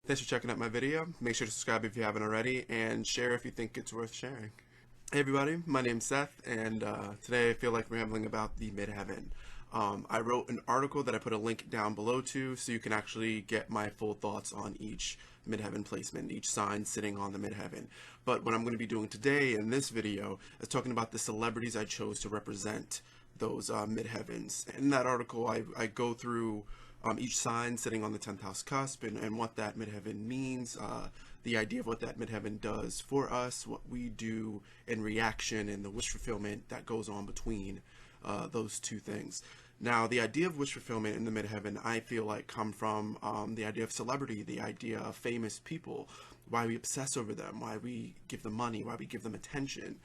Thanks for checking out my video. Make sure to subscribe if you haven't already, and share if you think it's worth sharing. Hey everybody, my name's Seth, and today I feel like rambling about the midheaven. I wrote an article that I put a link down below to, so you can actually get my full thoughts on each midheaven placement, each sign sitting on the midheaven. But what I'm going to be doing today in this video is talking about the celebrities I chose to represent those midheavens. In that article, I go through each sign sitting on the 10th house cusp and what that midheaven means, the idea of what that midheaven does for us, what we do in reaction, and the wish fulfillment that goes on between those two things. Now, the idea of wish fulfillment in the midheaven, I feel like, come from the idea of celebrity, the idea of famous people, why we obsess over them, why we give them money, why we give them attention.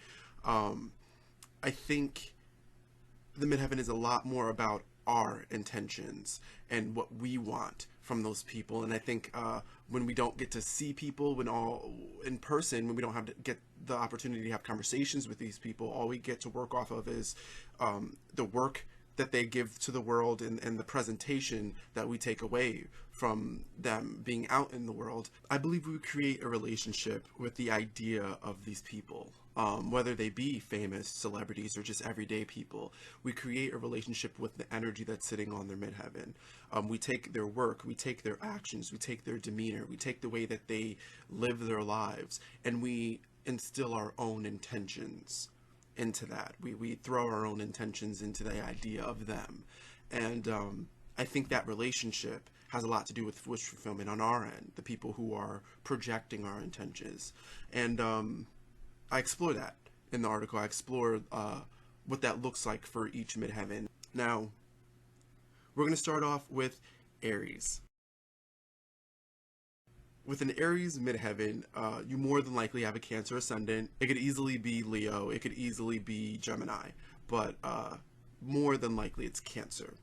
I think the midheaven is a lot more about our intentions and what we want from those people. And I think when we don't get to see people when all in person, when we don't have to get the opportunity to have conversations with these people, all we get to work off of is the work that they give to the world and the presentation that we take away from them being out in the world. I believe we create a relationship with the idea of these people. Whether they be famous celebrities or just everyday people, we create a relationship with the energy that's sitting on their midheaven. We take their work, we take their actions, we take their demeanor, we take the way that they live their lives, and we instill our own intentions into that. We throw our own intentions into the idea of them. And I think that relationship has a lot to do with wish fulfillment on our end, the people who are projecting our intentions. And I explore that in the article. I explore what that looks like for each midheaven. Now, we're going to start off with Aries. With an Aries midheaven, you more than likely have a Cancer ascendant. It could easily be Leo. It could easily be Gemini. But more than likely it's Cancer.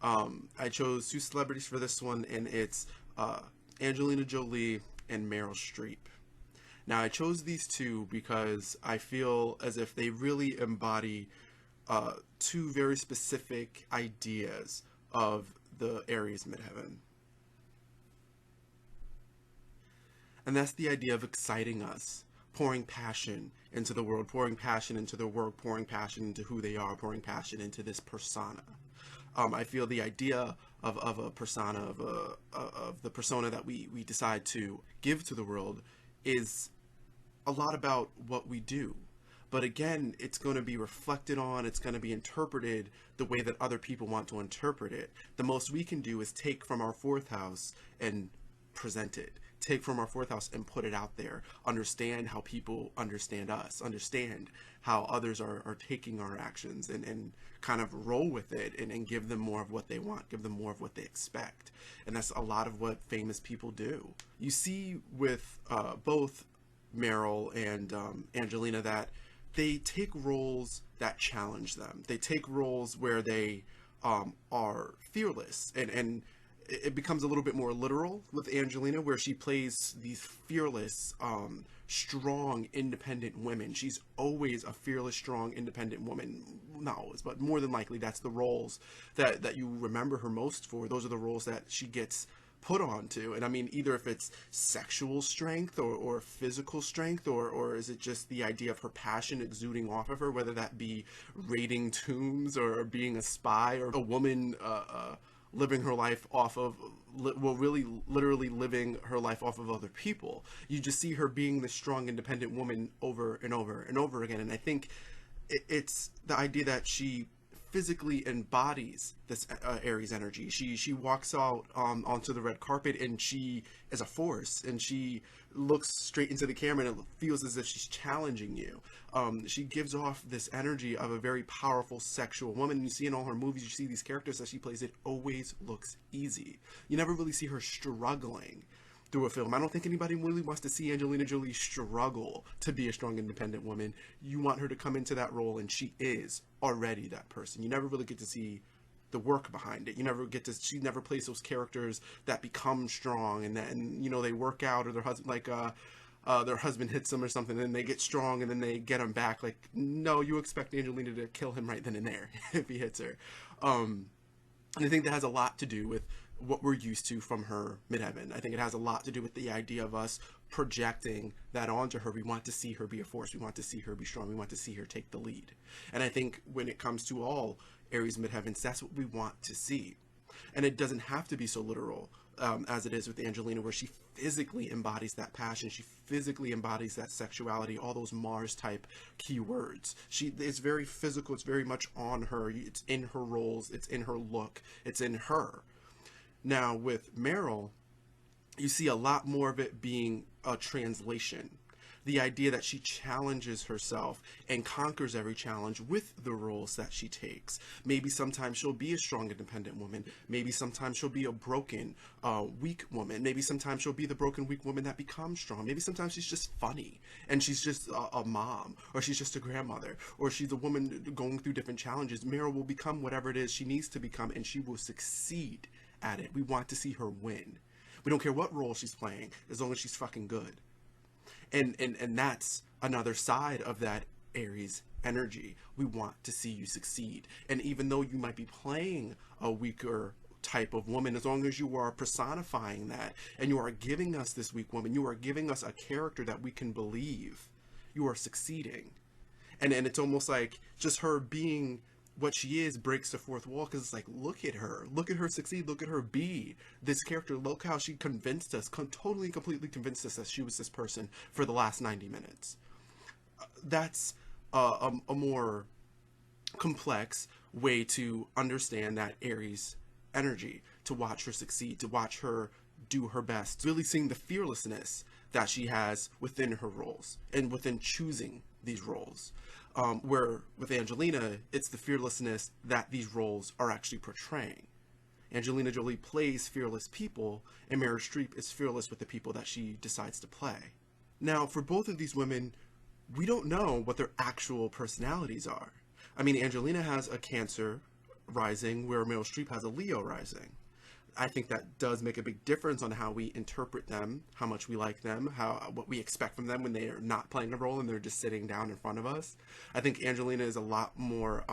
I chose two celebrities for this one, and it's Angelina Jolie and Meryl Streep. Now, I chose these two because I feel as if they really embody two very specific ideas of the Aries midheaven. And that's the idea of exciting us, pouring passion into the world, pouring passion into their work, pouring passion into who they are, pouring passion into this persona. I feel the idea of a persona, of the persona that we decide to give to the world is a lot about what we do. But again, it's going to be reflected on, it's going to be interpreted the way that other people want to interpret it. The most we can do is take from our fourth house and present it. Take from our fourth house and put it out there. Understand how people understand us. Understand how others are taking our actions and kind of roll with it and give them more of what they want. Give them more of what they expect. And that's a lot of what famous people do. You see with both Meryl and Angelina that they take roles that challenge them. They take roles where they are fearless, and it becomes a little bit more literal with Angelina, where she plays these fearless, strong, independent women. She's always a fearless, strong, independent woman. Not always, but more than likely that's the roles that you remember her most for. Those are the roles that she gets put onto. And I mean, either if it's sexual strength or physical strength, or is it just the idea of her passion exuding off of her, whether that be raiding tombs or being a spy, or a woman living her life off of, well, really literally living her life off of other people. You just see her being this strong, independent woman over and over and over again. And I think it's the idea that she physically embodies this Aries energy. She walks out onto the red carpet, and she is a force, and she looks straight into the camera, and it feels as if she's challenging you. She gives off this energy of a very powerful sexual woman. You see in all her movies, you see these characters that she plays, it always looks easy. You never really see her struggling through a film. I don't think anybody really wants to see Angelina Jolie struggle to be a strong, independent woman. You want her to come into that role, and she is already that person. You never really get to see the work behind it. You never get to, she never plays those characters that become strong and then, you know, they work out, or their husband, like, their husband hits them or something, and they get strong and then they get him back. Like, no, you expect Angelina to kill him right then and there if he hits her. And I think that has a lot to do with what we're used to from her midheaven. I think it has a lot to do with the idea of us projecting that onto her. We want to see her be a force. We want to see her be strong. We want to see her take the lead. And I think when it comes to all Aries midheavens, that's what we want to see. And it doesn't have to be so literal as it is with Angelina, where she physically embodies that passion. She physically embodies that sexuality, all those Mars type keywords. It's very physical. It's very much on her. It's in her roles. It's in her look. It's in her. Now with Meryl, you see a lot more of it being a translation. The idea that she challenges herself and conquers every challenge with the roles that she takes. Maybe sometimes she'll be a strong, independent woman. Maybe sometimes she'll be a broken, weak woman. Maybe sometimes she'll be the broken, weak woman that becomes strong. Maybe sometimes she's just funny and she's just a mom, or she's just a grandmother, or she's a woman going through different challenges. Meryl will become whatever it is she needs to become, and she will succeed at it. We want to see her win. We don't care what role she's playing, as long as she's fucking good. And that's another side of that Aries energy. We want to see you succeed. And even though you might be playing a weaker type of woman, as long as you are personifying that and you are giving us this weak woman, you are giving us a character that we can believe, you are succeeding. And it's almost like just her being what she is breaks the fourth wall, because it's like, look at her succeed, look at her be this character, look how she convinced us, totally completely convinced us that she was this person for the last 90 minutes. That's a more complex way to understand that Aries energy, to watch her succeed, to watch her do her best, really seeing the fearlessness that she has within her roles and within choosing these roles. Where with Angelina, it's the fearlessness that these roles are actually portraying. Angelina Jolie plays fearless people, and Meryl Streep is fearless with the people that she decides to play. Now, for both of these women, we don't know what their actual personalities are. I mean, Angelina has a Cancer rising, where Meryl Streep has a Leo rising. I think that does make a big difference on how we interpret them, how much we like them, what we expect from them when they are not playing a role and they're just sitting down in front of us. I think Angelina is a lot more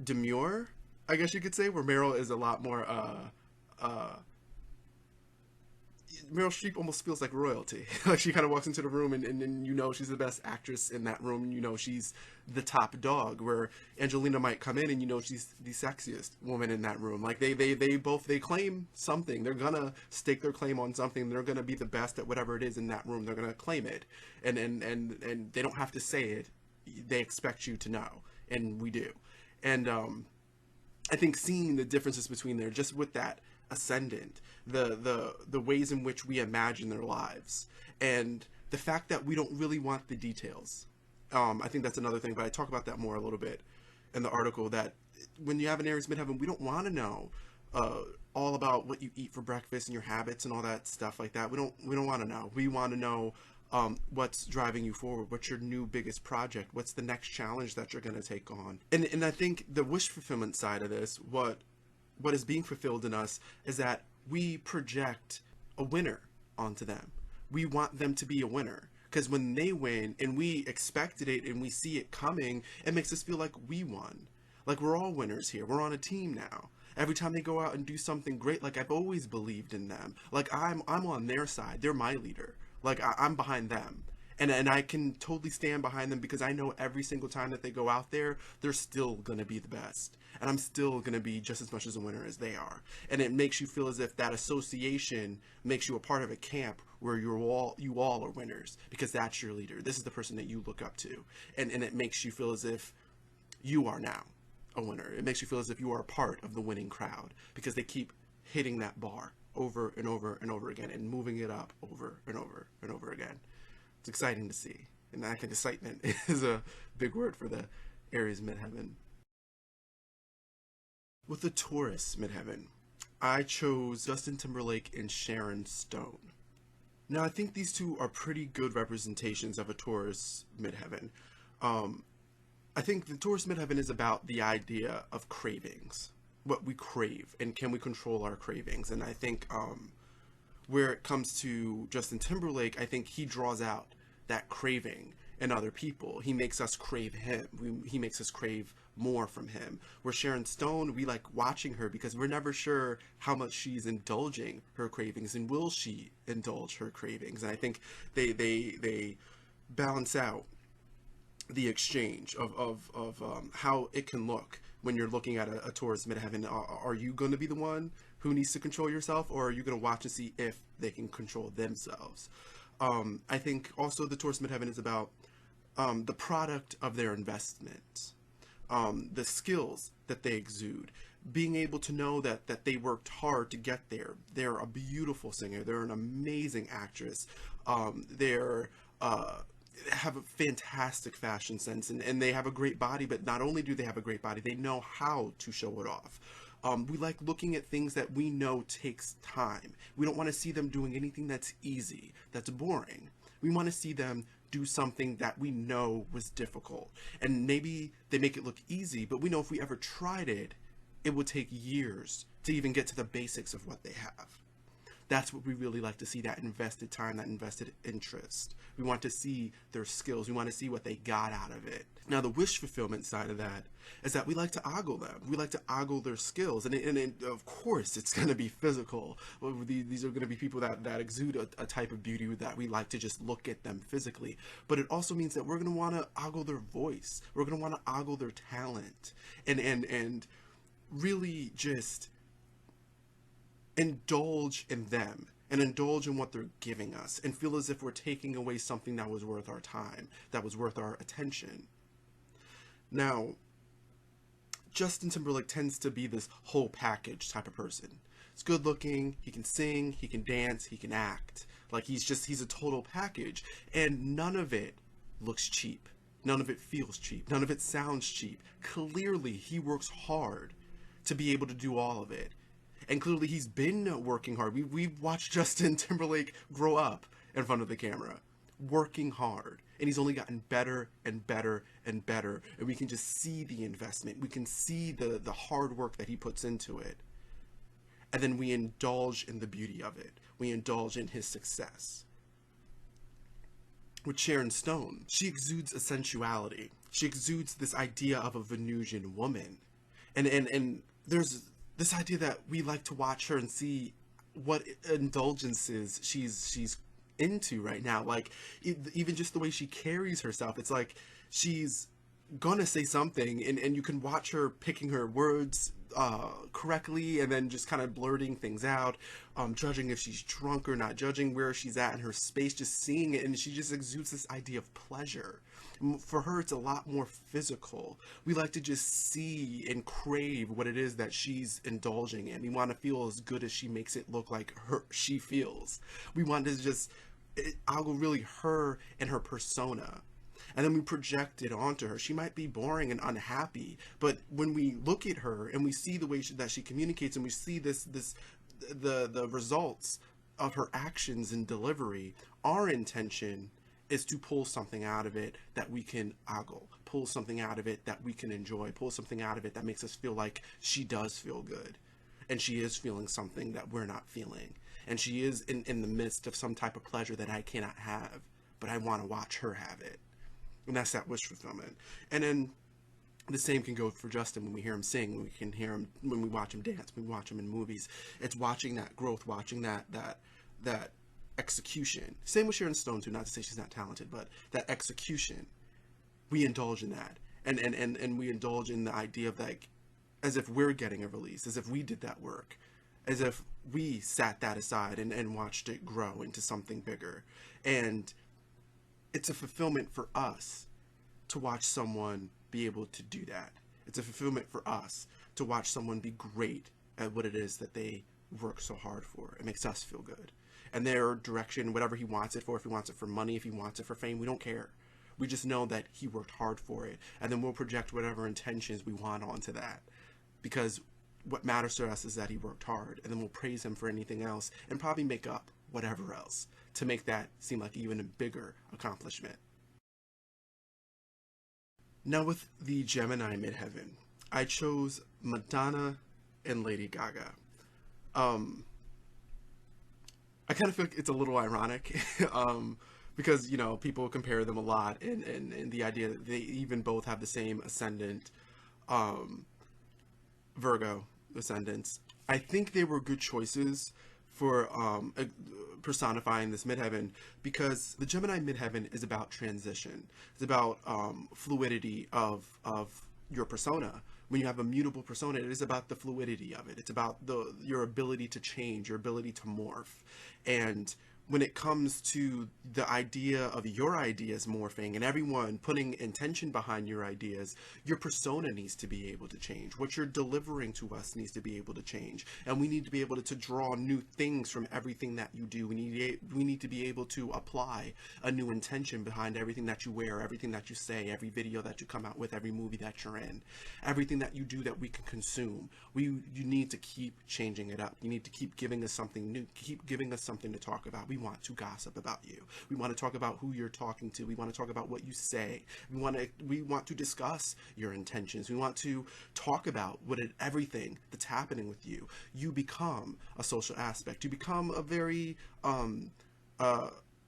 demure, I guess you could say, where Meryl is a lot more Meryl Streep almost feels like royalty. Like, she kind of walks into the room and you know she's the best actress in that room. You know she's the top dog, where Angelina might come in and you know she's the sexiest woman in that room. Like, they both claim something. They're gonna stake their claim on something. They're gonna be the best at whatever it is in that room. They're gonna claim it. And they don't have to say it. They expect you to know. And we do. And I think seeing the differences between there, just with that ascendant, the ways in which we imagine their lives, and the fact that we don't really want the details. I think that's another thing, but I talk about that more a little bit in the article, that when you have an Aries midheaven, we don't want to know all about what you eat for breakfast and your habits and all that stuff like that. We don't want to know. We want to know what's driving you forward, what's your new biggest project, what's the next challenge that you're going to take on. And I think the wish fulfillment side of this, what is being fulfilled in us, is that we project a winner onto them. We want them to be a winner, because when they win and we expected it and we see it coming, it makes us feel like we won. Like, we're all winners here. We're on a team now. Every time they go out and do something great, like, I've always believed in them. Like, I'm on their side. They're my leader. Like, I'm behind them. And I can totally stand behind them, because I know every single time that they go out there, they're still going to be the best. And I'm still going to be just as much as a winner as they are. And it makes you feel as if that association makes you a part of a camp where you all are winners, because that's your leader. This is the person that you look up to. And it makes you feel as if you are now a winner. It makes you feel as if you are a part of the winning crowd, because they keep hitting that bar over and over and over again and moving it up over and over and over again. It's exciting to see. And I think excitement is a big word for the Aries midheaven. With the Taurus midheaven, I chose Justin Timberlake and Sharon Stone. Now, I think these two are pretty good representations of a Taurus midheaven. I think the Taurus midheaven is about the idea of cravings, what we crave, and can we control our cravings. And I think where it comes to Justin Timberlake, I think he draws out that craving in other people. He makes us crave him. He makes us crave more from him. Where Sharon Stone, we like watching her because we're never sure how much she's indulging her cravings, and will she indulge her cravings. And I think they balance out the exchange of how it can look when you're looking at a Taurus midheaven. Are you going to be the one who needs to control yourself, or are you going to watch and see if they can control themselves? I think also the Taurus midheaven is about the product of their investment, the skills that they exude, being able to know that they worked hard to get there. They're a beautiful singer. They're an amazing actress. They're have a fantastic fashion sense, and they have a great body. But not only do they have a great body, they know how to show it off. We like looking at things that we know takes time. We don't want to see them doing anything that's easy, that's boring. We want to see them do something that we know was difficult. And maybe they make it look easy, but we know if we ever tried it, it would take years to even get to the basics of what they have. That's what we really like to see, that invested time, that invested interest. We want to see their skills. We want to see what they got out of it. Now, the wish fulfillment side of that is that we like to ogle them. We like to ogle their skills. And of course, it's going to be physical. These are going to be people that exude a type of beauty that we like to just look at them physically. But it also means that we're going to want to ogle their voice. We're going to want to ogle their talent. And really just indulge in them and indulge in what they're giving us, and feel as if we're taking away something that was worth our time, that was worth our attention. Now, Justin Timberlake tends to be this whole package type of person. He's good looking, he can sing, he can dance, he can act. Like he's a total package, and none of it looks cheap. None of it feels cheap. None of it sounds cheap. Clearly, he works hard to be able to do all of it. And clearly he's been working hard. We've watched Justin Timberlake grow up in front of the camera, working hard. And he's only gotten better and better and better. And we can just see the investment. We can see the hard work that he puts into it. And then we indulge in the beauty of it. We indulge in his success. With Sharon Stone, she exudes a sensuality. She exudes this idea of a Venusian woman. And there's this idea that we like to watch her and see what indulgences she's into right now. Like even just the way she carries herself, it's like she's gonna say something, and you can watch her picking her words correctly, and then just kind of blurting things out, judging if she's drunk or not, judging where she's at in her space, just seeing it, and she just exudes this idea of pleasure. For her, it's a lot more physical. We like to just see and crave what it is that she's indulging in. We want to feel as good as she makes it look like she feels. We want to just ogle really her and her persona. And then we project it onto her. She might be boring and unhappy, but when we look at her and we see the way that she communicates, and we see the results of her actions and delivery, our intention is to pull something out of it that we can ogle, pull something out of it that we can enjoy, pull something out of it that makes us feel like she does feel good, and she is feeling something that we're not feeling, and she is in the midst of some type of pleasure that I cannot have, but I want to watch her have it. And that's that wish fulfillment. And then the same can go for Justin when we hear him sing, when we can hear him, when we watch him dance, when we watch him in movies. It's watching that growth, watching that execution. Same with Sharon Stone too, not to say she's not talented, but that execution, we indulge in that. And we indulge in the idea of like, as if we're getting a release, as if we did that work, as if we sat that aside and watched it grow into something bigger. And it's a fulfillment for us to watch someone be able to do that. It's a fulfillment for us to watch someone be great at what it is that they work so hard for. It makes us feel good. And their direction, whatever he wants it for, if he wants it for money, if he wants it for fame, we don't care. We just know that he worked hard for it. And then we'll project whatever intentions we want onto that. Because what matters to us is that he worked hard. And then we'll praise him for anything else and probably make up whatever else to make that seem like even a bigger accomplishment. Now with the Gemini midheaven, I chose Madonna and Lady Gaga. I kind of feel like it's a little ironic because, people compare them a lot, and the idea that they even both have the same ascendant Virgo ascendants. I think they were good choices for personifying this midheaven, because the Gemini midheaven is about transition. It's about fluidity of your persona. When you have a mutable persona, it is about the fluidity of it. It's about your ability to change, your ability to morph. And when it comes to the idea of your ideas morphing and everyone putting intention behind your ideas, your persona needs to be able to change. What you're delivering to us needs to be able to change. And we need to be able to draw new things from everything that you do. We need to be able to apply a new intention behind everything that you wear, everything that you say, every video that you come out with, every movie that you're in, everything that you do that we can consume. You need to keep changing it up. You need to keep giving us something new, keep giving us something to talk about. We want to gossip about you. We want to talk about who you're talking to. We want to talk about what you say. We want to discuss your intentions. We want to talk about everything that's happening with you. You become a social aspect. You become a very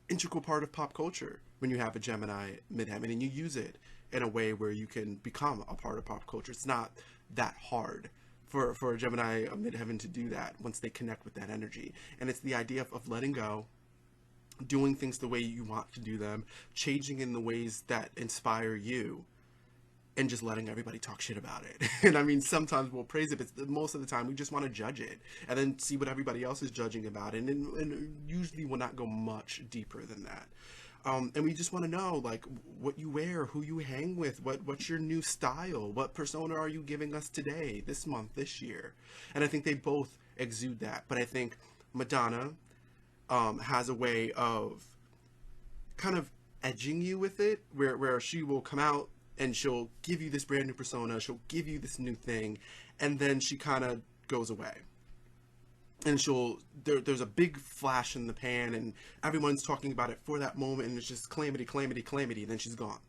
integral part of pop culture when you have a Gemini midheaven, and you use it in a way where you can become a part of pop culture. It's not that hard for a Gemini midheaven to do that once they connect with that energy. And it's the idea of letting go, doing things the way you want to do them, changing in the ways that inspire you, and just letting everybody talk shit about it. And I mean, sometimes we'll praise it, but most of the time we just want to judge it and then see what everybody else is judging about it. And usually we'll not go much deeper than that. And we just want to know, like, what you wear, who you hang with, what's your new style, what persona are you giving us today, this month, this year. And I think they both exude that. But I think Madonna has a way of kind of edging you with it, where she will come out and she'll give you this brand new persona, she'll give you this new thing, and then she kind of goes away. And there's a big flash in the pan, and everyone's talking about it for that moment, and it's just calamity, calamity, calamity, and then she's gone.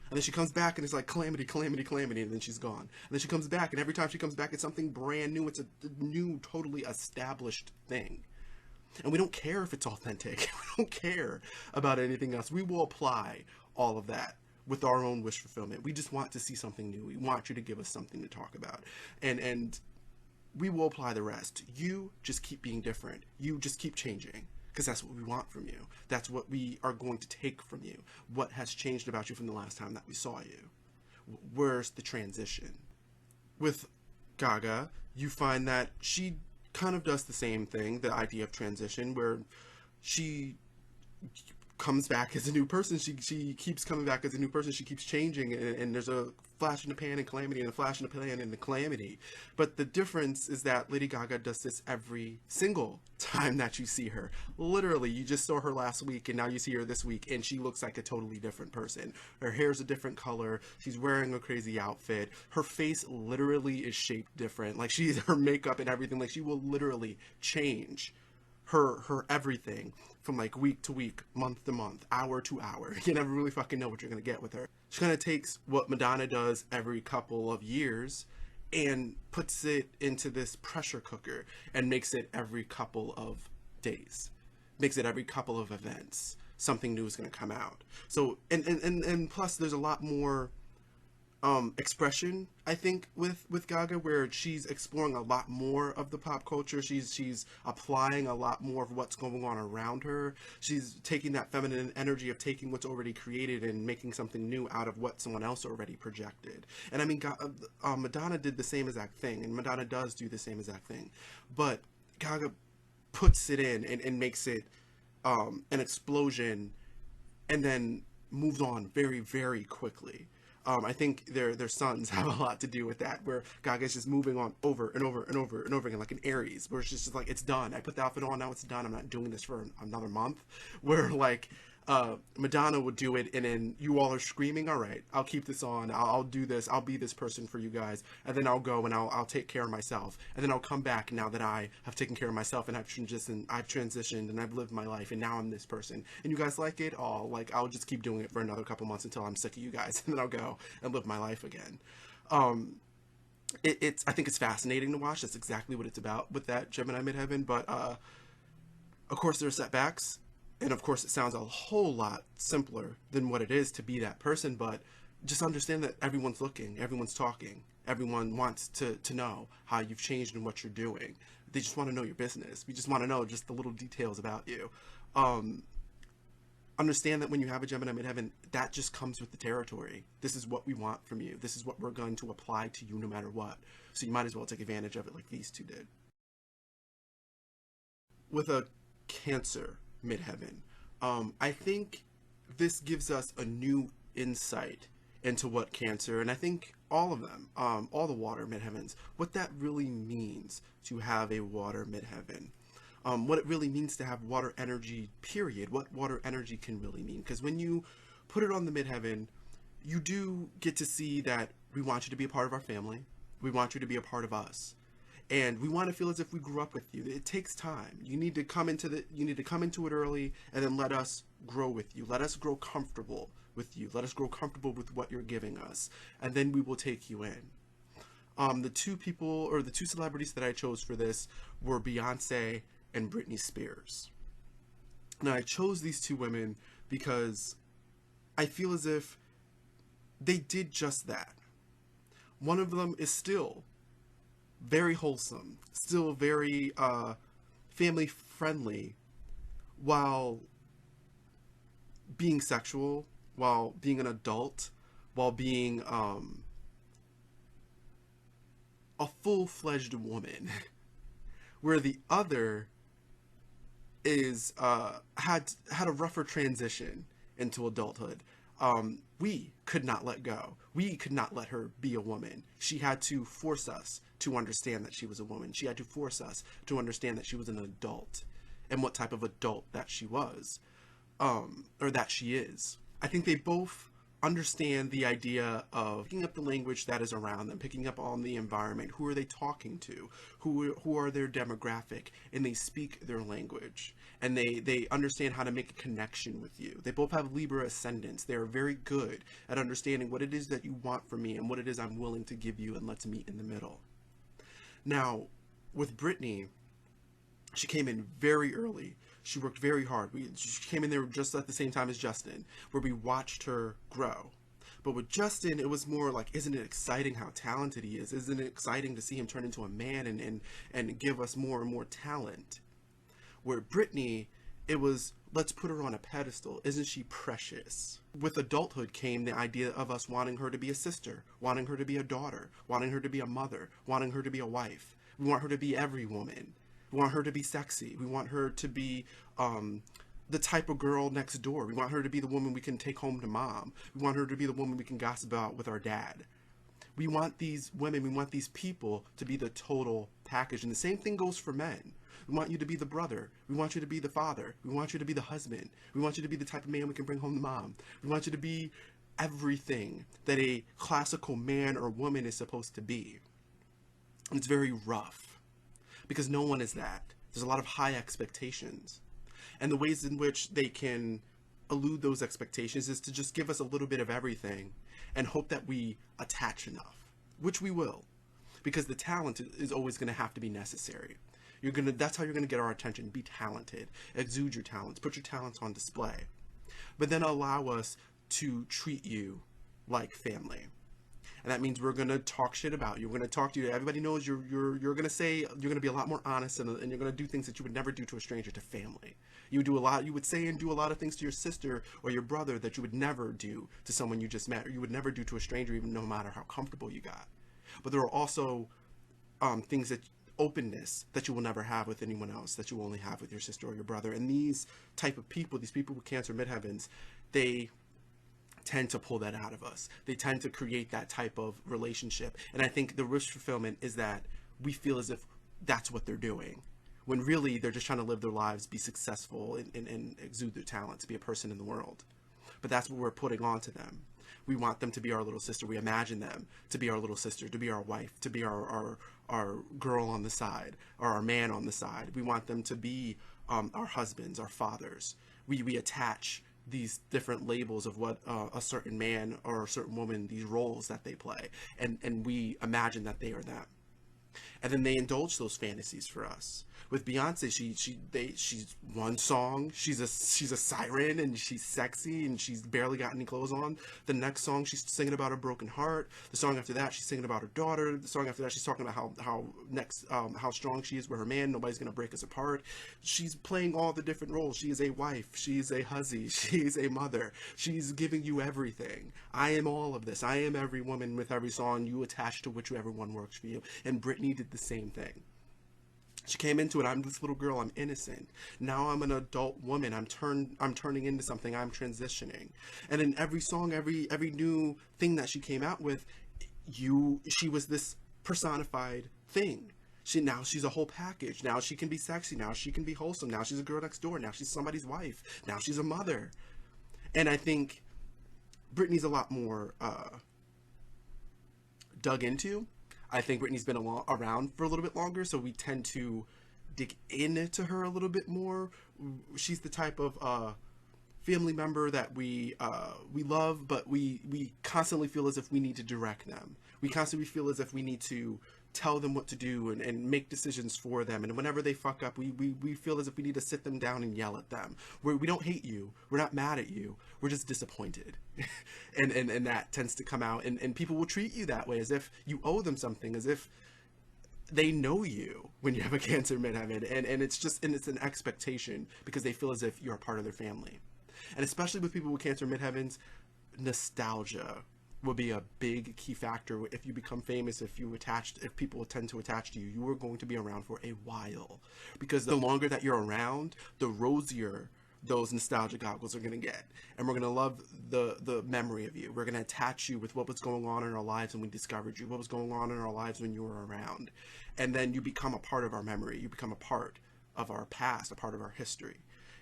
And then she comes back, and it's like calamity, calamity, calamity, and then she's gone. And then she comes back, and every time she comes back, it's something brand new. It's a new, totally established thing. And we don't care if it's authentic. We don't care about anything else. We will apply all of that with our own wish fulfillment. We just want to see something new. We want you to give us something to talk about. And we will apply the rest. You just keep being different. You just keep changing, because that's what we want from you. That's what we are going to take from you. What has changed about you from the last time that we saw you? Where's the transition? With Gaga, you find that she kind of does the same thing, the idea of transition, where she comes back as a new person. She keeps coming back as a new person. She keeps changing, and there's a flash in the pan and calamity, and a flash in the pan and the calamity. But the difference is that Lady Gaga does this every single time that you see her. Literally, you just saw her last week, and now you see her this week, and she looks like a totally different person. Her hair's a different color. She's wearing a crazy outfit. Her face literally is shaped different. Like, her makeup and everything, like, she will literally change her everything from like week to week, month to month, hour to hour. You never really fucking know what you're gonna get with her. She kind of takes what Madonna does every couple of years and puts it into this pressure cooker and makes it every couple of days, makes it every couple of events. Something new is gonna come out. So and plus there's a lot more expression, I think, with Gaga, where she's exploring a lot more of the pop culture. She's applying a lot more of what's going on around her. She's taking that feminine energy of taking what's already created and making something new out of what someone else already projected. And I mean, Madonna did the same exact thing, and Madonna does do the same exact thing, but Gaga puts it in and makes it an explosion, and then moves on very, very quickly. I think their sons have a lot to do with that, where Gaga's just moving on over and over and over and over again, like an Aries, where it's just like, it's done. I put the outfit on, now it's done. I'm not doing this for another month. Where like Madonna would do it, and then you all are screaming, all right, I'll keep this on, I'll do this, I'll be this person for you guys, and then I'll go and I'll take care of myself, and then I'll come back now that I have taken care of myself and I've transitioned and I've lived my life, and now I'm this person, and you guys like it all, like, I'll just keep doing it for another couple months until I'm sick of you guys, and then I'll go and live my life again. I think it's fascinating to watch. That's exactly what it's about with that Gemini midheaven, but of course there are setbacks. And of course, it sounds a whole lot simpler than what it is to be that person, but just understand that everyone's looking, everyone's talking, everyone wants to know how you've changed and what you're doing. They just want to know your business. We just want to know just the little details about you. Understand that when you have a Gemini midheaven, that just comes with the territory. This is what we want from you. This is what we're going to apply to you no matter what. So you might as well take advantage of it like these two did. With a Cancer midheaven, I think this gives us a new insight into what Cancer, and I think all of them, all the water midheavens, what that really means to have a water midheaven. What it really means to have water energy, period. What water energy can really mean. Because when you put it on the midheaven, you do get to see that we want you to be a part of our family. We want you to be a part of us. And we want to feel as if we grew up with you. It takes time. You need to come into it early, and then let us grow with you. Let us grow comfortable with you. Let us grow comfortable with what you're giving us. And then we will take you in. The two people, or the two celebrities that I chose for this were Beyonce and Britney Spears. Now, I chose these two women because I feel as if they did just that. One of them is still very wholesome, still very family friendly, while being sexual, while being an adult, while being a full-fledged woman. Where the other is had a rougher transition into adulthood. We could not let go. We could not let her be a woman. She had to force us to understand that she was a woman. She had to force us to understand that she was an adult, and what type of adult that she was, or that she is. I think they both understand the idea of picking up the language that is around them, picking up on the environment. Who are they talking to? Who are their demographic? And they speak their language. And they understand how to make a connection with you. They both have Libra ascendants. They're very good at understanding what it is that you want from me and what it is I'm willing to give you, and let's meet in the middle. Now, with Britney, she came in very early. She worked very hard. She came in there just at the same time as Justin, where we watched her grow. But with Justin, it was more like, isn't it exciting how talented he is? Isn't it exciting to see him turn into a man and give us more and more talent? Where Britney, it was, let's put her on a pedestal. Isn't she precious? With adulthood came the idea of us wanting her to be a sister, wanting her to be a daughter, wanting her to be a mother, wanting her to be a wife. We want her to be every woman. We want her to be sexy. We want her to be the type of girl next door. We want her to be the woman we can take home to mom. We want her to be the woman we can gossip about with our dad. We want these women, we want these people to be the total package. And the same thing goes for men. We want you to be the brother. We want you to be the father. We want you to be the husband. We want you to be the type of man we can bring home to mom. We want you to be everything that a classical man or woman is supposed to be. And it's very rough, because no one is that. There's a lot of high expectations. And the ways in which they can elude those expectations is to just give us a little bit of everything and hope that we attach enough, which we will, because the talent is always going to have to be necessary. That's how you're going to get our attention. Be talented. Exude your talents. Put your talents on display. But then allow us to treat you like family. And that means we're going to talk shit about you. We're going to talk to you. Everybody knows you're going to say, you're going to be a lot more honest, and you're going to do things that you would never do to a stranger, to family. You would say and do a lot of things to your sister or your brother that you would never do to someone you just met, or you would never do to a stranger, even no matter how comfortable you got. But there are also things that, openness that you will never have with anyone else, that you will only have with your sister or your brother. And these type of people, these people with Cancer midheavens, they tend to pull that out of us. They tend to create that type of relationship. And I think the wish fulfillment is that we feel as if that's what they're doing, when really they're just trying to live their lives, be successful, and exude their talent, to be a person in the world. But that's what we're putting on to them. We want them to be our little sister. We imagine them to be our little sister, to be our wife, to be our girl on the side, or our man on the side. We want them to be our husbands, our fathers. We attach these different labels of what a certain man or a certain woman, these roles that they play, and we imagine that they are them. And then they indulge those fantasies for us. With Beyonce, she's one song, she's a siren and she's sexy and she's barely got any clothes on. The next song she's singing about a broken heart. The song after that she's singing about her daughter. The song after that she's talking about how strong she is with her man. Nobody's gonna break us apart. She's playing all the different roles. She is a wife. She's a hussy. She's a mother. She's giving you everything. I am all of this. I am every woman with every song. You attach to whichever one works for you. And Britney did the same thing. She came into it, I'm this little girl, I'm innocent. Now I'm an adult woman, I'm turning into something, I'm transitioning. And in every song, every new thing that she came out with, she was this personified thing. Now she's a whole package. Now she can be sexy, now she can be wholesome, now she's a girl next door, now she's somebody's wife, now she's a mother. And I think Britney's a lot more dug into. I think Britney's been around for a little bit longer, so we tend to dig into her a little bit more. She's the type of family member that we love, but we constantly feel as if we need to direct them. We constantly feel as if we need to tell them what to do and make decisions for them. And whenever they fuck up, we feel as if we need to sit them down and yell at them. We don't hate you. We're not mad at you. We're just disappointed. and that tends to come out. And people will treat you that way, as if you owe them something, as if they know you when you have a Cancer midheaven. And it's an expectation because they feel as if you're a part of their family. And especially with people with Cancer midheavens, nostalgia will be a big key factor. If you become famous, if people tend to attach to you, you are going to be around for a while, because the longer that you're around, the rosier those nostalgia goggles are going to get, and we're going to love the memory of you. We're going to attach you with what was going on in our lives when we discovered you, what was going on in our lives when you were around, and then you become a part of our memory. You become a part of our past, a part of our history,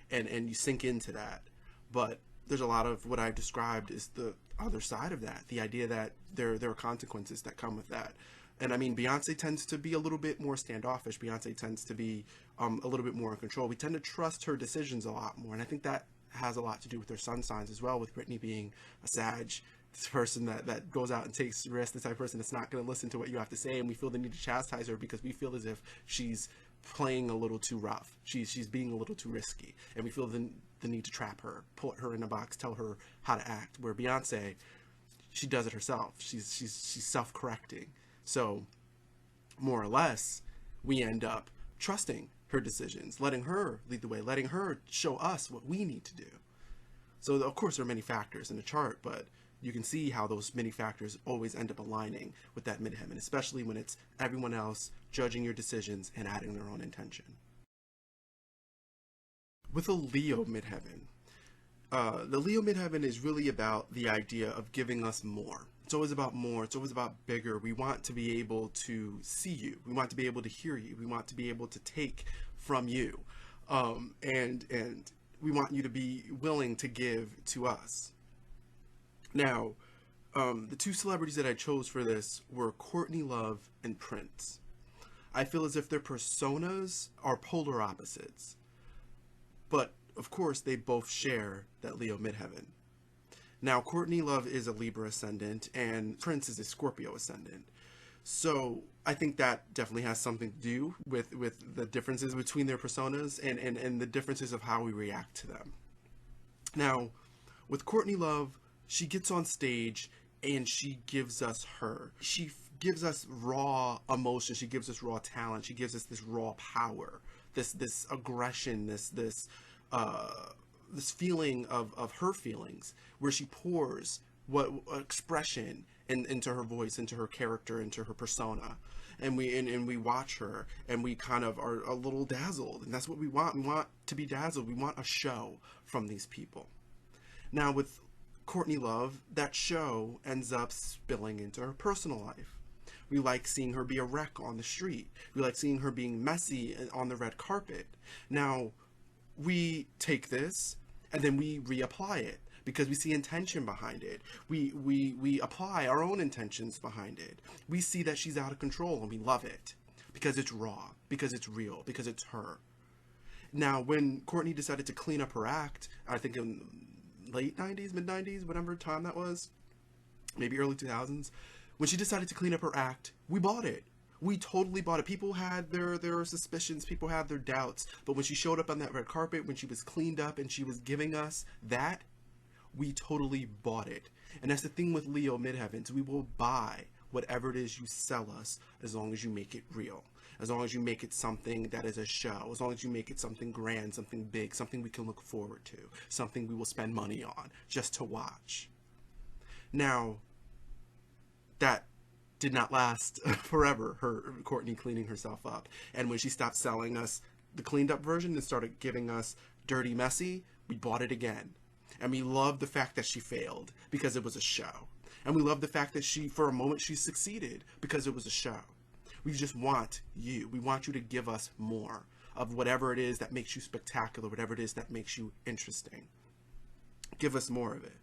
and you sink into that. But there's a lot of what I've described is the other side of that, the idea that there are consequences that come with that. And I mean, Beyonce tends to be a little bit more standoffish. Beyonce tends to be a little bit more in control. We tend to trust her decisions a lot more, and I think that has a lot to do with their sun signs as well, with Britney being a Sag, this person that goes out and takes risks, the type of person that's not going to listen to what you have to say, and we feel the need to chastise her because we feel as if she's playing a little too rough. She's being a little too risky, and we feel the need to trap her, put her in a box, tell her how to act. Where Beyonce, she does it herself. She's self-correcting. So more or less, we end up trusting her decisions, letting her lead the way, letting her show us what we need to do. So of course there are many factors in the chart, but you can see how those many factors always end up aligning with that midheaven, especially when it's everyone else judging your decisions and adding their own intention. With a Leo midheaven, the Leo midheaven is really about the idea of giving us more. It's always about more. It's always about bigger. We want to be able to see you. We want to be able to hear you. We want to be able to take from you. And we want you to be willing to give to us. Now, the two celebrities that I chose for this were Courtney Love and Prince. I feel as if their personas are polar opposites. But, of course, they both share that Leo midheaven. Now, Courtney Love is a Libra ascendant, and Prince is a Scorpio ascendant. So I think that definitely has something to do with the differences between their personas and the differences of how we react to them. Now, with Courtney Love, she gets on stage and she gives us her. She gives us raw emotion. She gives us raw talent. She gives us this raw power, this aggression, this feeling of her feelings, where she pours what expression into her voice, into her character, into her persona, and we watch her and we kind of are a little dazzled, and that's what we want. We want to be dazzled. We want a show from these people. Now with Courtney Love, that show ends up spilling into her personal life. We like seeing her be a wreck on the street. We like seeing her being messy on the red carpet. Now we take this and then we reapply it because we see intention behind it. We apply our own intentions behind it. We see that she's out of control and we love it because it's raw, because it's real, because it's her. Now, when Courtney decided to clean up her act, I think in late 90s, mid 90s, whatever time that was, maybe early 2000s, when she decided to clean up her act, we bought it. We totally bought it. People had their suspicions, people had their doubts, but when she showed up on that red carpet, when she was cleaned up and she was giving us that, we totally bought it. And that's the thing with Leo Midheavens. We will buy whatever it is you sell us as long as you make it real. As long as you make it something that is a show. As long as you make it something grand, something big, something we can look forward to. Something we will spend money on just to watch. Now, that did not last forever, Courtney cleaning herself up. And when she stopped selling us the cleaned up version and started giving us Dirty Messy, we bought it again. And we loved the fact that she failed because it was a show. And we loved the fact that for a moment, she succeeded because it was a show. We just want you. We want you to give us more of whatever it is that makes you spectacular, whatever it is that makes you interesting. Give us more of it.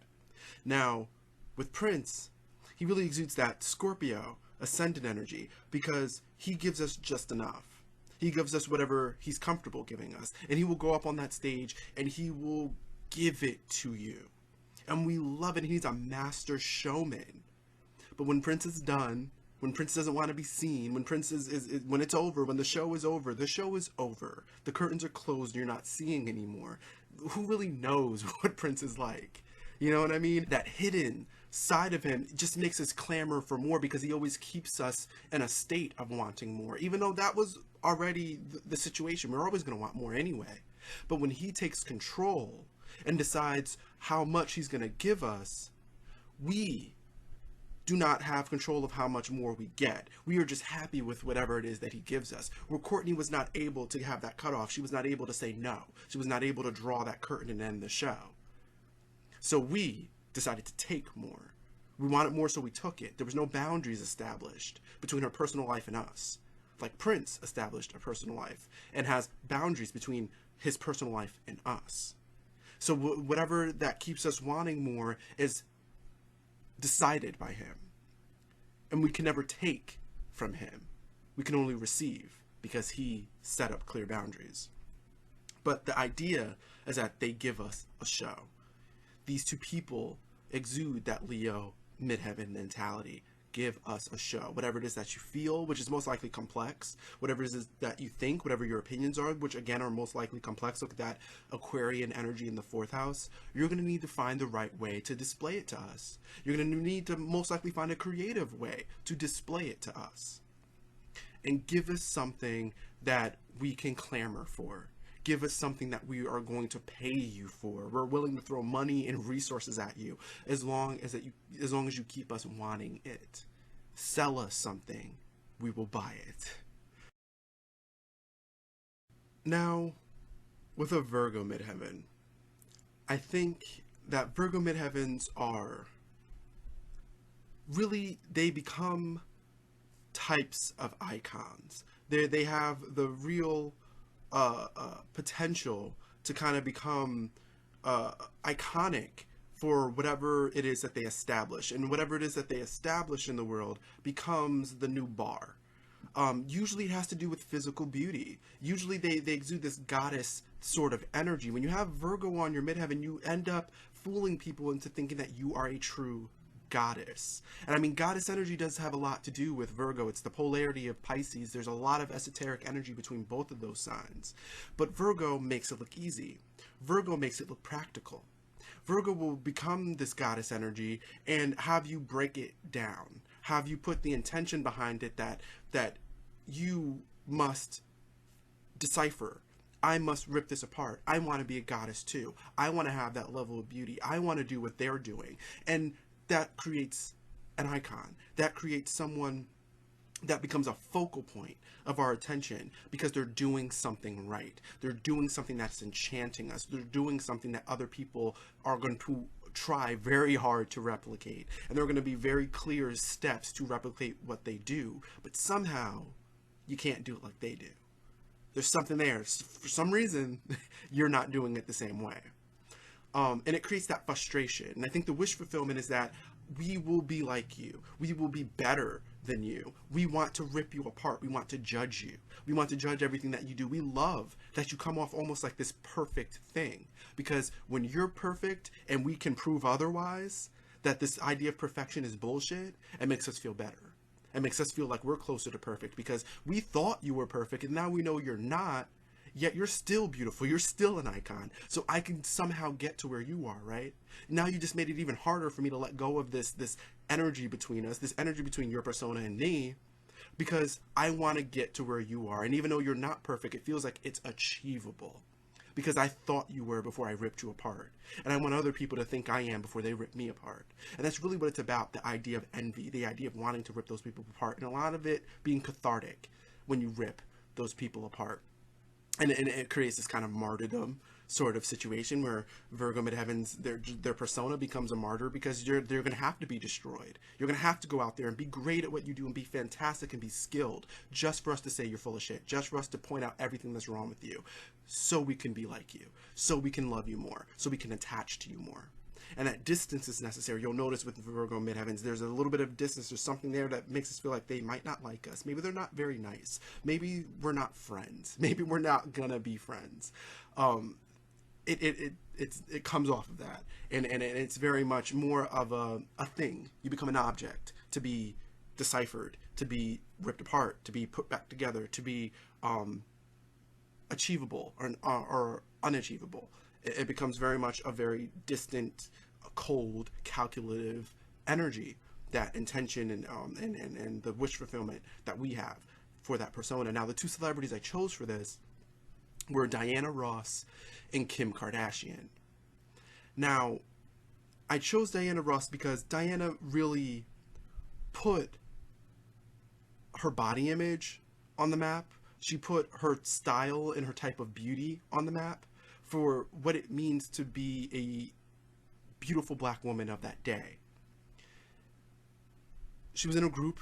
Now, with Prince, he really exudes that Scorpio ascendant energy because he gives us just enough. He gives us whatever he's comfortable giving us. And he will go up on that stage and he will give it to you. And we love it. He's a master showman. But when Prince is done, when Prince doesn't want to be seen, when Prince is when it's over, when the show is over, the show is over. The curtains are closed and you're not seeing anymore. Who really knows what Prince is like? You know what I mean? That hidden side of him just makes us clamor for more because he always keeps us in a state of wanting more. Even though that was already the situation, we're always going to want more anyway. But when he takes control and decides how much he's going to give us, we do not have control of how much more we get. We are just happy with whatever it is that he gives us. Where Courtney was not able to have that cutoff. She was not able to say no. She was not able to draw that curtain and end the show. So we decided to take more. We wanted more, so we took it. There was no boundaries established between her personal life and us. Like Prince established a personal life and has boundaries between his personal life and us. So whatever that keeps us wanting more is decided by him. And we can never take from him. We can only receive because he set up clear boundaries. But the idea is that they give us a show. These two people exude that Leo midheaven mentality. Give us a show. Whatever it is that you feel, which is most likely complex. Whatever it is that you think, whatever your opinions are, which again are most likely complex. Look at that Aquarian energy in the 4th house. You're going to need to find the right way to display it to us. You're going to need to most likely find a creative way to display it to us. And give us something that we can clamor for. Give us something that we are going to pay you for. We're willing to throw money and resources at you as long as you keep us wanting it. Sell us something, we will buy it. Now, with a Virgo midheaven, I think that Virgo midheavens are really, they become types of icons. They have the real potential to kind of become iconic for whatever it is that they establish, and whatever it is that they establish in the world becomes the new bar. Usually it has to do with physical beauty. Usually they exude this goddess sort of energy. When you have Virgo on your midheaven, you end up fooling people into thinking that you are a true goddess. And I mean, goddess energy does have a lot to do with Virgo. It's the polarity of Pisces. There's a lot of esoteric energy between both of those signs. But Virgo makes it look easy. Virgo makes it look practical. Virgo will become this goddess energy and have you break it down. Have you put the intention behind it that you must decipher. I must rip this apart. I want to be a goddess too. I want to have that level of beauty. I want to do what they're doing. And that creates an icon. That creates someone that becomes a focal point of our attention because they're doing something right. They're doing something that's enchanting us. They're doing something that other people are going to try very hard to replicate. And there are going to be very clear steps to replicate what they do. But somehow you can't do it like they do. There's something there. For some reason, you're not doing it the same way. And it creates that frustration. And I think the wish fulfillment is that we will be like you. We will be better than you. We want to rip you apart. We want to judge you. We want to judge everything that you do. We love that you come off almost like this perfect thing. Because when you're perfect and we can prove otherwise, that this idea of perfection is bullshit, it makes us feel better. It makes us feel like we're closer to perfect because we thought you were perfect and now we know you're not, yet you're still beautiful. You're still an icon. So I can somehow get to where you are, right? Now you just made it even harder for me to let go of this energy between us, this energy between your persona and me, because I want to get to where you are. And even though you're not perfect, it feels like it's achievable because I thought you were before I ripped you apart. And I want other people to think I am before they rip me apart. And that's really what it's about, the idea of envy, the idea of wanting to rip those people apart, and a lot of it being cathartic when you rip those people apart. And it creates this kind of martyrdom sort of situation where Virgo midheavens, their persona becomes a martyr because they're going to have to be destroyed. You're going to have to go out there and be great at what you do and be fantastic and be skilled just for us to say you're full of shit, just for us to point out everything that's wrong with you, so we can be like you, so we can love you more, so we can attach to you more. And that distance is necessary. You'll notice with Virgo midheavens, there's a little bit of distance. There's something there that makes us feel like they might not like us. Maybe they're not very nice. Maybe we're not friends. Maybe we're not gonna be friends. It comes off of that, and it's very much more of a thing. You become an object to be deciphered, to be ripped apart, to be put back together, to be achievable or unachievable. It becomes very much a very distant, cold, calculative energy, that intention and the wish fulfillment that we have for that persona. Now, the two celebrities I chose for this were Diana Ross and Kim Kardashian. Now, I chose Diana Ross because Diana really put her body image on the map. She put her style and her type of beauty on the map for what it means to be a beautiful black woman of that day. She was in a group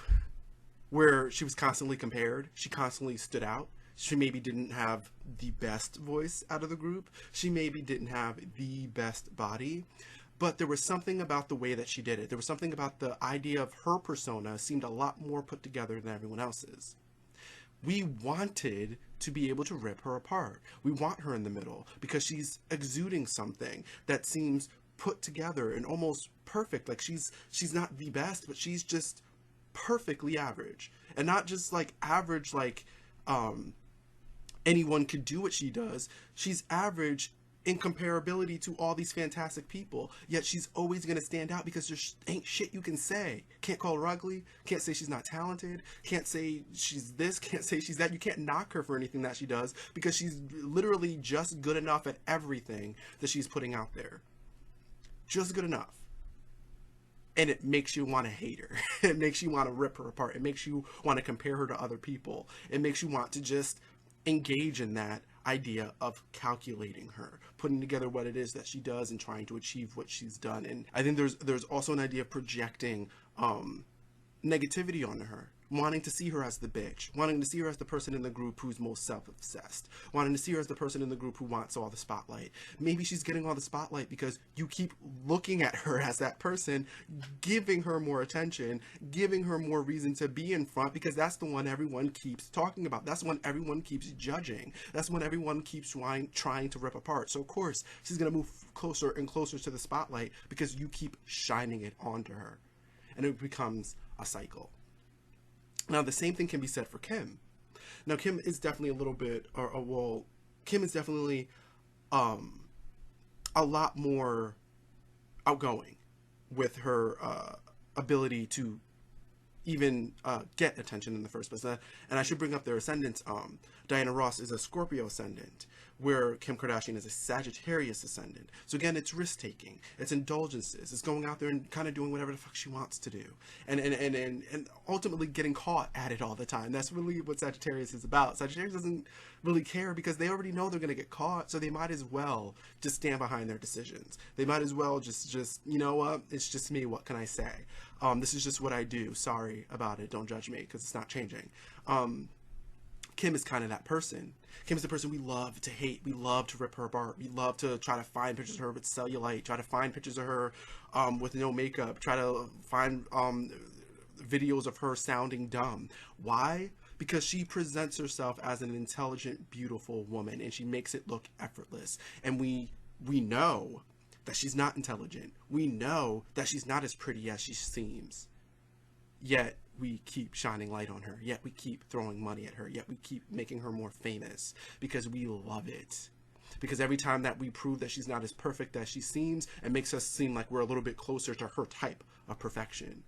where she was constantly compared. She constantly stood out. She maybe didn't have the best voice out of the group. She maybe didn't have the best body. But there was something about the way that she did it. There was something about the idea of her persona seemed a lot more put together than everyone else's. We wanted to be able to rip her apart. We want her in the middle because she's exuding something that seems put together and almost perfect. Like she's not the best, but she's just perfectly average. And not just like average like anyone could do what she does. She's average in comparability to all these fantastic people, yet she's always going to stand out because there ain't shit you can say. Can't call her ugly, can't say she's not talented, can't say she's this, can't say she's that. You can't knock her for anything that she does because she's literally just good enough at everything that she's putting out there. Just good enough. And it makes you want to hate her. It makes you want to rip her apart. It makes you want to compare her to other people. It makes you want to just engage in that idea of calculating her, putting together what it is that she does and trying to achieve what she's done. And I think there's also an idea of projecting negativity onto her, wanting to see her as the bitch, wanting to see her as the person in the group who's most self-obsessed, wanting to see her as the person in the group who wants all the spotlight. Maybe she's getting all the spotlight because you keep looking at her as that person, giving her more attention, giving her more reason to be in front, because that's the one everyone keeps talking about. That's the one everyone keeps judging. That's the one everyone keeps trying to rip apart. So of course she's going to move closer and closer to the spotlight because you keep shining it onto her. And it becomes a cycle. Now, the same thing can be said for Kim. Now, Kim is definitely a little bit, Kim is definitely a lot more outgoing with her ability to even get attention in the first place. And I should bring up their ascendants. Diana Ross is a Scorpio ascendant, where Kim Kardashian is a Sagittarius ascendant. So again, it's risk-taking, it's indulgences, it's going out there and kind of doing whatever the fuck she wants to do, and ultimately getting caught at it all the time. That's really what Sagittarius is about. Sagittarius doesn't really care because they already know they're going to get caught, so they might as well just stand behind their decisions. They might as well just you know what, it's just me, what can I say? This is just what I do. Sorry about it. Don't judge me because it's not changing. Kim is kind of that person. Kim is the person we love to hate. We love to rip her apart. We love to try to find pictures of her with cellulite, try to find pictures of her with no makeup, try to find videos of her sounding dumb. Why? Because she presents herself as an intelligent, beautiful woman, and she makes it look effortless. And we know that she's not intelligent. We know that she's not as pretty as she seems. Yet we keep shining light on her, yet we keep throwing money at her, yet we keep making her more famous because we love it. Because every time that we prove that she's not as perfect as she seems, it makes us seem like we're a little bit closer to her type of perfection.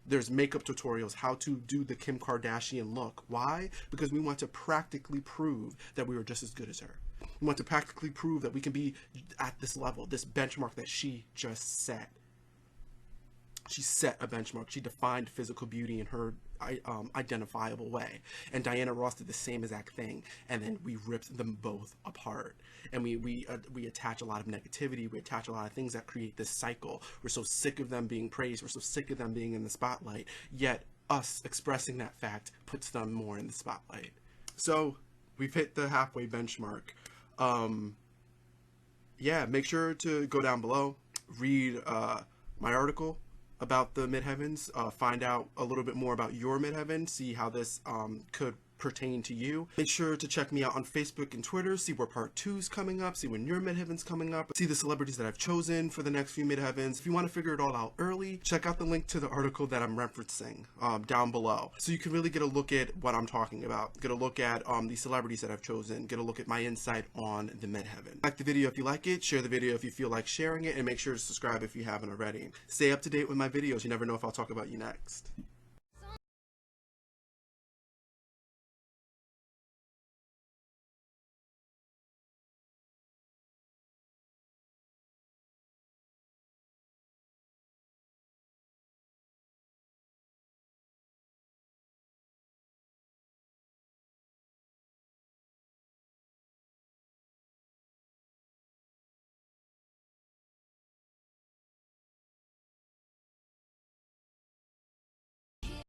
There's makeup tutorials, how to do the Kim Kardashian look. Why? Because we want to practically prove that we are just as good as her. We want to practically prove that we can be at this level, this benchmark that she just set. She set a benchmark. She defined physical beauty in her identifiable way. And Diana Ross did the same exact thing. And then we ripped them both apart. And we attach a lot of negativity. We attach a lot of things that create this cycle. We're so sick of them being praised. We're so sick of them being in the spotlight. Yet us expressing that fact puts them more in the spotlight. So we've hit the halfway benchmark. Yeah, make sure to go down below, read my article about the midheavens, find out a little bit more about your midheaven, see how this could pertain to you. Make sure to check me out on Facebook and Twitter, see where part 2's coming up, see when your midheaven's coming up, see the celebrities that I've chosen for the next few midheavens. If you want to figure it all out early, check out the link to the article that I'm referencing down below, so you can really get a look at what I'm talking about, get a look at the celebrities that I've chosen, get a look at my insight on the midheaven. Like the video if you like it, share the video if you feel like sharing it, and make sure to subscribe if you haven't already. Stay up to date with my videos. You never know if I'll talk about you next.